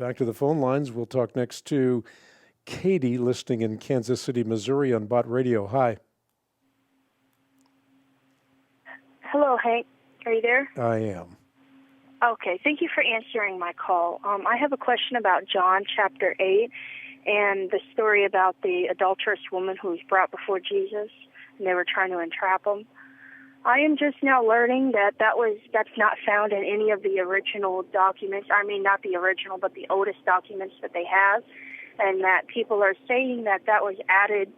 back to the phone lines. We'll talk next to Katie, listening in Kansas City, Missouri on Bot Radio. Hi. Hello, Hank. Are you there? I am. Okay, thank you for answering my call. I have a question about John chapter 8 and the story about the adulterous woman who was brought before Jesus, and they were trying to entrap him. I am just now learning that's not found in any of the original documents. I mean, not the original, but the oldest documents that they have, and that people are saying that was added,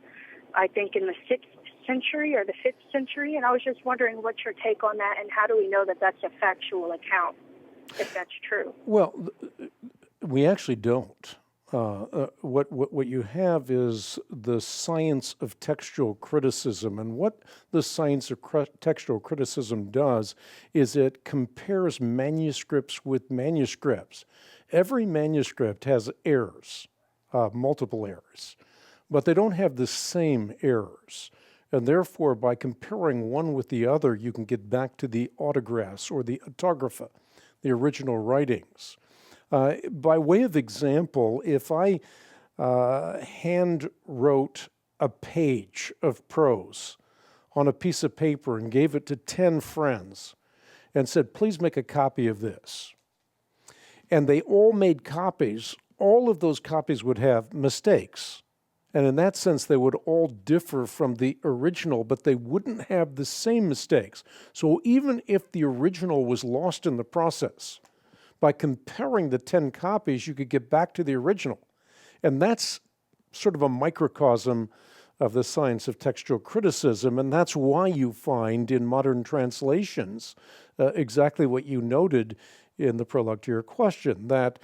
I think, in the 6th century or the 5th century, and I was just wondering what's your take on that, and how do we know that that's a factual account, if that's true? Well, we actually don't. What you have is the science of textual criticism, and what the science of textual criticism does is it compares manuscripts with manuscripts. Every manuscript has errors, multiple errors, but they don't have the same errors. And therefore, by comparing one with the other, you can get back to the autographs or the autographa, the original writings. By way of example, if I hand wrote a page of prose on a piece of paper and gave it to 10 friends and said, please make a copy of this, and they all made copies, all of those copies would have mistakes. And in that sense, they would all differ from the original, but they wouldn't have the same mistakes. So even if the original was lost in the process, by comparing the 10 copies, you could get back to the original. And that's sort of a microcosm of the science of textual criticism, and that's why you find in modern translations exactly what you noted in the prologue to your question, that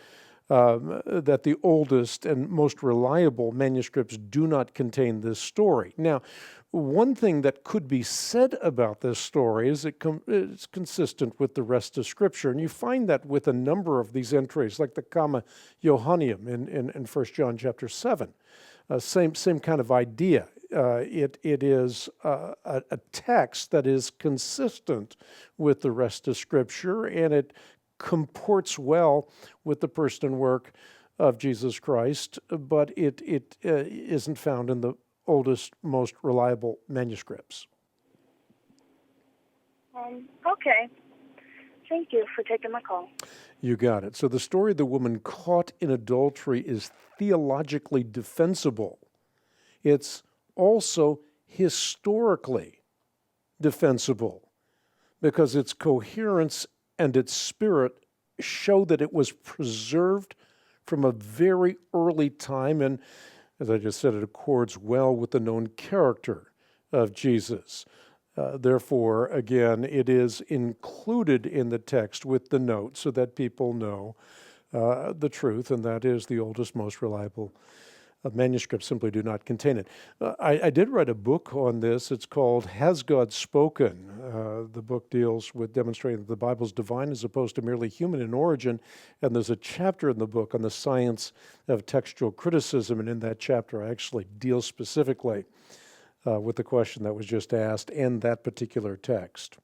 the oldest and most reliable manuscripts do not contain this story. Now, one thing that could be said about this story is it's consistent with the rest of Scripture, and you find that with a number of these entries, like the Comma Johanneum in 1 John chapter 7. Same kind of idea. It is a text that is consistent with the rest of Scripture, and it comports well with the person and work of Jesus Christ, but it isn't found in the oldest, most reliable manuscripts. Okay. Thank you for taking my call. You got it. So the story of the woman caught in adultery is theologically defensible. It's also historically defensible because its coherence and its spirit show that it was preserved from a very early time, and as I just said, it accords well with the known character of Jesus. Therefore, again, it is included in the text with the note so that people know the truth, and that is the oldest, most reliable manuscripts simply do not contain it. I did write a book on this. It's called Has God Spoken? The book deals with demonstrating that the Bible is divine as opposed to merely human in origin, and there's a chapter in the book on the science of textual criticism, and in that chapter I actually deal specifically with the question that was just asked and that particular text.